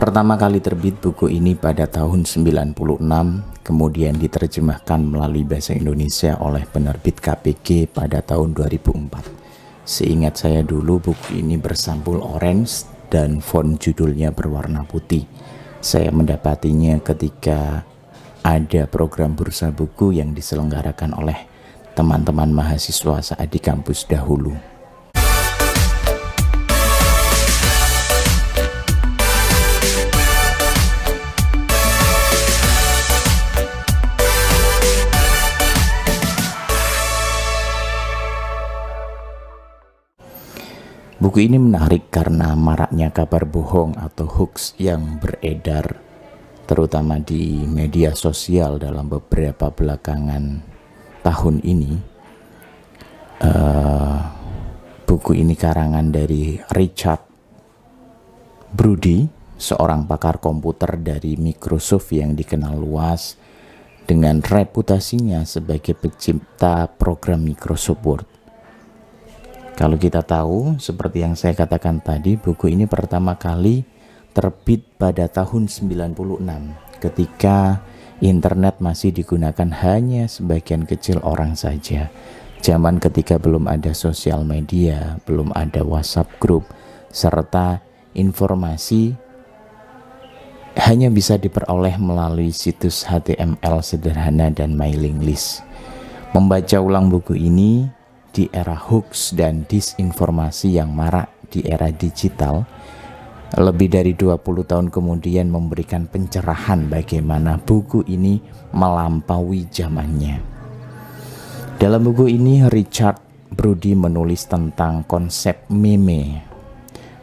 Pertama kali terbit buku ini pada tahun 96, kemudian diterjemahkan melalui bahasa Indonesia oleh penerbit KPG pada tahun 2004. Seingat saya dulu buku ini bersampul orange dan font judulnya berwarna putih. Saya mendapatinya ketika ada program bursa buku yang diselenggarakan oleh teman-teman mahasiswa saat di kampus dahulu. Buku ini menarik karena maraknya kabar bohong atau hoax yang beredar terutama di media sosial dalam beberapa belakangan tahun ini. Buku ini karangan dari Richard Brody, seorang pakar komputer dari Microsoft yang dikenal luas dengan reputasinya sebagai pencipta program Microsoft Word. Kalau kita tahu, seperti yang saya katakan tadi, buku ini pertama kali terbit pada tahun 96 ketika internet masih digunakan hanya sebagian kecil orang saja. Zaman ketika belum ada sosial media, belum ada WhatsApp group, serta informasi hanya bisa diperoleh melalui situs HTML sederhana dan mailing list. Membaca ulang buku ini di era hoax dan disinformasi yang marak di era digital, lebih dari 20 tahun kemudian memberikan pencerahan bagaimana buku ini melampaui zamannya. Dalam buku ini Richard Brody menulis tentang konsep meme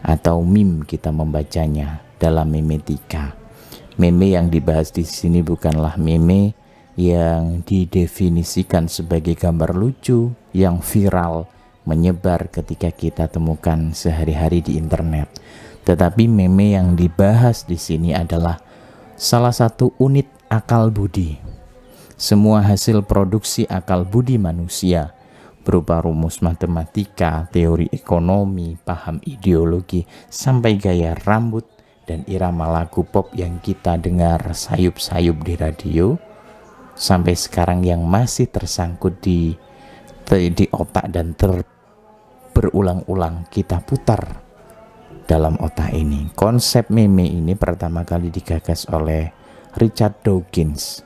atau meme, kita membacanya dalam memetika. Meme yang dibahas di sini bukanlah meme yang didefinisikan sebagai gambar lucu yang viral menyebar ketika kita temukan sehari-hari di internet. Tetapi meme yang dibahas di sini adalah salah satu unit akal budi. Semua hasil produksi akal budi manusia berupa rumus matematika, teori ekonomi, paham ideologi, sampai gaya rambut dan irama lagu pop yang kita dengar sayup-sayup di radio, sampai sekarang yang masih tersangkut di otak dan berulang-ulang kita putar dalam otak ini. Konsep meme ini pertama kali digagas oleh Richard Dawkins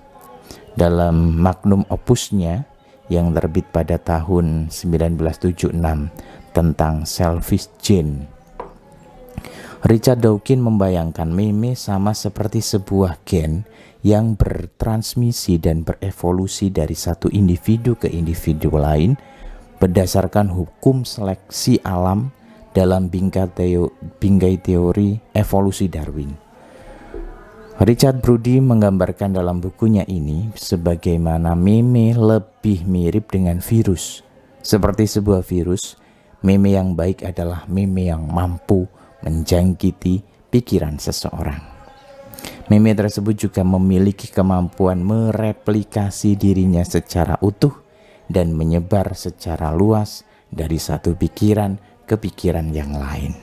dalam magnum opusnya yang terbit pada tahun 1976 tentang Selfish Gene. Richard Dawkins membayangkan meme sama seperti sebuah gen yang bertransmisi dan berevolusi dari satu individu ke individu lain berdasarkan hukum seleksi alam dalam bingkai teori evolusi Darwin. Richard Brody menggambarkan dalam bukunya ini sebagaimana meme lebih mirip dengan virus. Seperti sebuah virus, meme yang baik adalah meme yang mampu menjangkiti pikiran seseorang. Meme tersebut juga memiliki kemampuan mereplikasi dirinya secara utuh dan menyebar secara luas dari satu pikiran ke pikiran yang lain.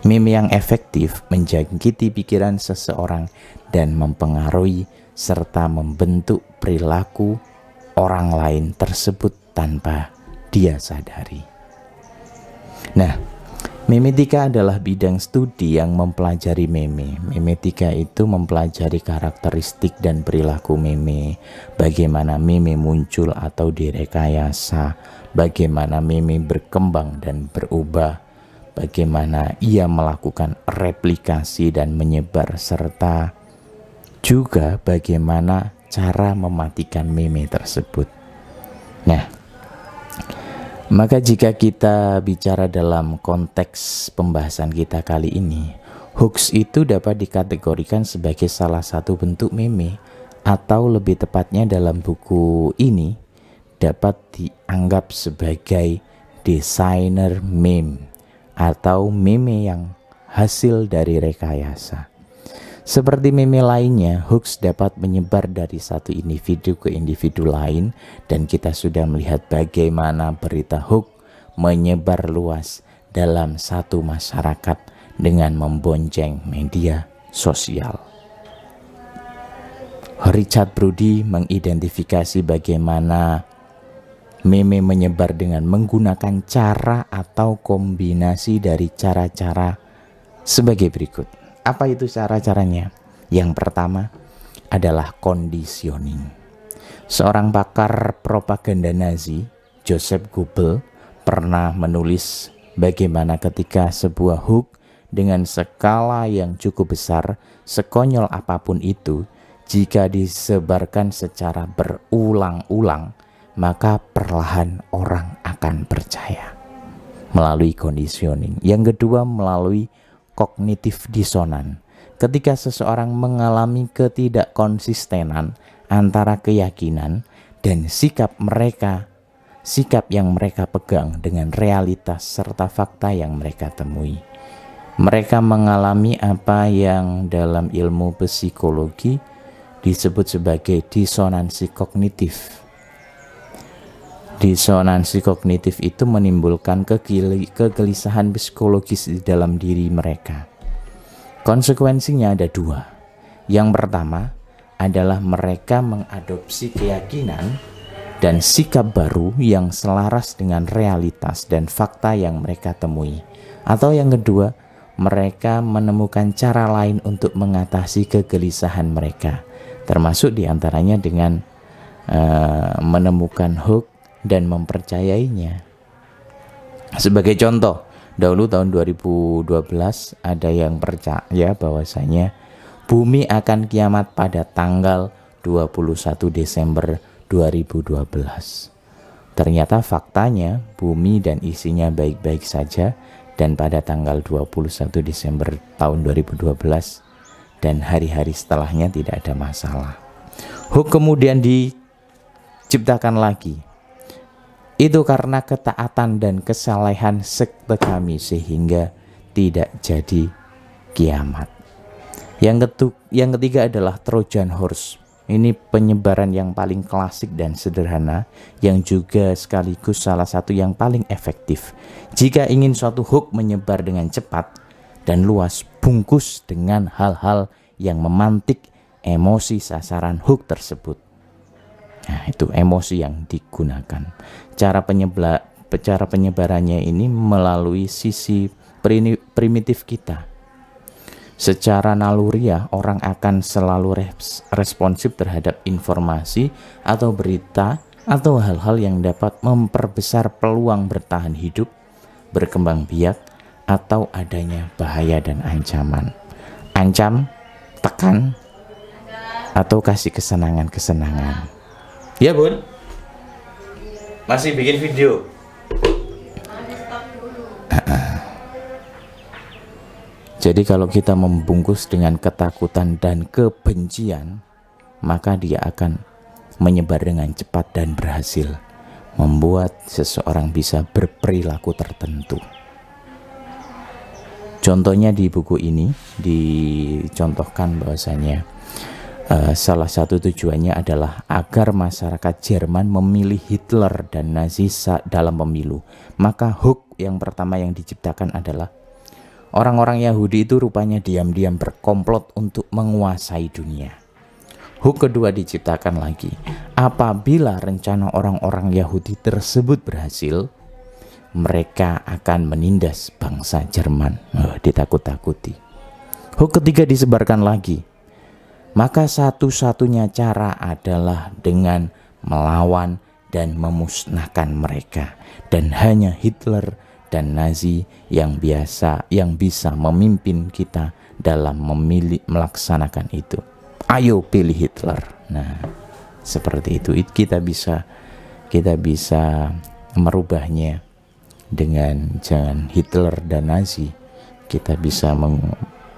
Meme yang efektif menjangkiti pikiran seseorang dan mempengaruhi serta membentuk perilaku orang lain tersebut tanpa dia sadari. Nah, memetika adalah bidang studi yang mempelajari meme. Memetika itu mempelajari karakteristik dan perilaku meme, bagaimana meme muncul atau direkayasa, bagaimana meme berkembang dan berubah, bagaimana ia melakukan replikasi dan menyebar, serta juga bagaimana cara mematikan meme tersebut. Nah, maka jika kita bicara dalam konteks pembahasan kita kali ini, hoax itu dapat dikategorikan sebagai salah satu bentuk meme, atau lebih tepatnya dalam buku ini dapat dianggap sebagai desainer meme atau meme yang hasil dari rekayasa. Seperti meme lainnya, hoax dapat menyebar dari satu individu ke individu lain, dan kita sudah melihat bagaimana berita hoax menyebar luas dalam satu masyarakat dengan membonceng media sosial. Richard Brody mengidentifikasi bagaimana meme menyebar dengan menggunakan cara atau kombinasi dari cara-cara sebagai berikut. Apa itu cara-caranya? Yang pertama adalah conditioning. Seorang pakar propaganda Nazi, Joseph Goebbels, pernah menulis bagaimana ketika sebuah hook dengan skala yang cukup besar, sekonyol apapun itu, jika disebarkan secara berulang-ulang, maka perlahan orang akan percaya melalui conditioning. Yang kedua, melalui kognitif disonan. Ketika seseorang mengalami ketidakkonsistenan antara keyakinan dan sikap yang mereka pegang dengan realitas serta fakta yang mereka temui, mereka mengalami apa yang dalam ilmu psikologi disebut sebagai disonansi kognitif. Disonansi kognitif itu menimbulkan kegelisahan psikologis di dalam diri mereka. Konsekuensinya ada dua. Yang pertama adalah mereka mengadopsi keyakinan dan sikap baru yang selaras dengan realitas dan fakta yang mereka temui. Atau yang kedua, mereka menemukan cara lain untuk mengatasi kegelisahan mereka, termasuk diantaranya dengan menemukan hoax dan mempercayainya. Sebagai contoh, dahulu tahun 2012 ada yang percaya bahwasanya bumi akan kiamat pada tanggal 21 Desember 2012. Ternyata faktanya bumi dan isinya baik-baik saja, dan pada tanggal 21 Desember tahun 2012 dan hari-hari setelahnya tidak ada masalah. Hoax kemudian diciptakan lagi. Itu karena ketaatan dan kesalehan sekte kami sehingga tidak jadi kiamat. Yang ketiga adalah Trojan Horse. Ini penyebaran yang paling klasik dan sederhana, yang juga sekaligus salah satu yang paling efektif. Jika ingin suatu hoax menyebar dengan cepat dan luas, bungkus dengan hal-hal yang memantik emosi sasaran hoax tersebut. Nah, itu emosi yang digunakan. Cara penyebarannya ini melalui sisi primitif kita. Secara naluriah, orang akan selalu responsif terhadap informasi atau berita atau hal-hal yang dapat memperbesar peluang bertahan hidup, berkembang biak, atau adanya bahaya dan ancaman. Ancam, tekan, atau kasih kesenangan-kesenangan. Ya bun, masih bikin video. Jadi kalau kita membungkus dengan ketakutan dan kebencian, maka dia akan menyebar dengan cepat dan berhasil membuat seseorang bisa berperilaku tertentu. Contohnya di buku ini dicontohkan bahwasanya salah satu tujuannya adalah agar masyarakat Jerman memilih Hitler dan Nazi dalam pemilu. Maka hoax yang pertama yang diciptakan adalah orang-orang Yahudi itu rupanya diam-diam berkomplot untuk menguasai dunia. Hoax kedua diciptakan lagi. Apabila rencana orang-orang Yahudi tersebut berhasil, mereka akan menindas bangsa Jerman. Ditakut-takuti. Hoax ketiga disebarkan lagi. Maka satu-satunya cara adalah dengan melawan dan memusnahkan mereka. Dan hanya Hitler dan Nazi yang bisa memimpin kita dalam melaksanakan itu. Ayo pilih Hitler. Nah, seperti itu. Kita bisa merubahnya dengan jangan Hitler dan Nazi. Kita bisa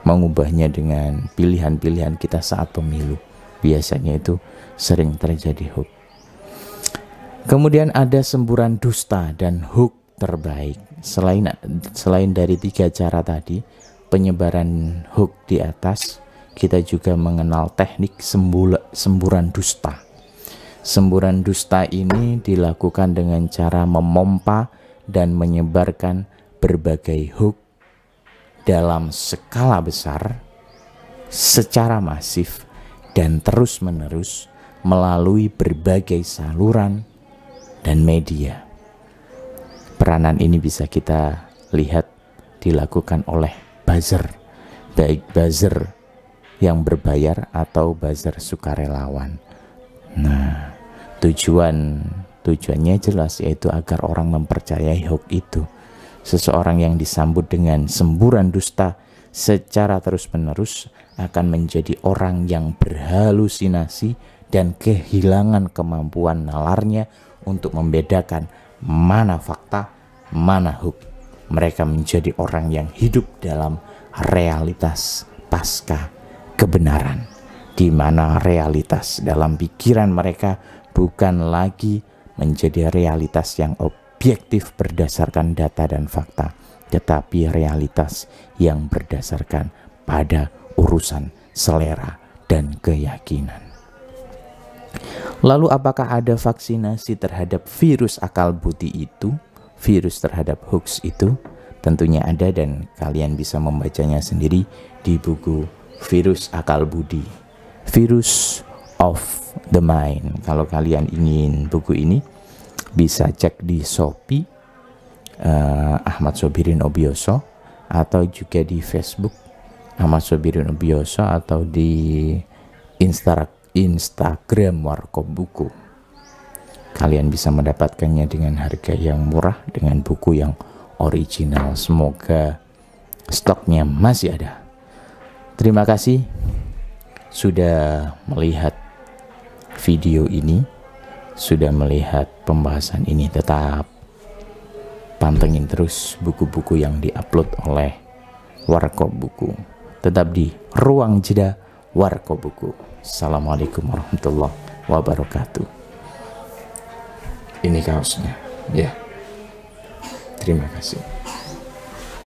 mengubahnya dengan pilihan-pilihan kita saat pemilu. Biasanya itu sering terjadi hoax. Kemudian ada semburan dusta dan hoax terbaik. Selain dari tiga cara tadi, penyebaran hoax di atas, kita juga mengenal teknik semburan dusta. Semburan dusta ini dilakukan dengan cara memompa dan menyebarkan berbagai hoax dalam skala besar secara masif dan terus-menerus melalui berbagai saluran dan media. Peranan ini bisa kita lihat dilakukan oleh buzzer, baik buzzer yang berbayar atau buzzer sukarelawan. Nah, tujuannya jelas, yaitu agar orang mempercayai hoax itu. Seseorang yang disambut dengan semburan dusta secara terus-menerus akan menjadi orang yang berhalusinasi dan kehilangan kemampuan nalarnya untuk membedakan mana fakta, mana hoax. Mereka menjadi orang yang hidup dalam realitas pasca kebenaran, di mana realitas dalam pikiran mereka bukan lagi menjadi realitas yang objektif berdasarkan data dan fakta, tetapi realitas yang berdasarkan pada urusan selera dan keyakinan. Lalu apakah ada vaksinasi terhadap virus akal budi itu? Virus terhadap hoax itu? Tentunya ada, dan kalian bisa membacanya sendiri di buku Virus Akal Budi, Virus of the Mind. Kalau kalian ingin buku ini, bisa cek di Shopee, Ahmad Sobirin Obioso, atau juga di Facebook Ahmad Sobirin Obioso, atau di Instagram Warkop Buku. Kalian bisa mendapatkannya dengan harga yang murah, dengan buku yang original. Semoga stoknya masih ada. Terima kasih sudah melihat video ini, sudah melihat pembahasan ini. Tetap pantengin terus buku-buku yang diupload oleh Warkop Buku. Tetap di Ruang Jeda Warkop Buku. Assalamualaikum warahmatullahi wabarakatuh. Ini kaosnya, ya. Terima kasih.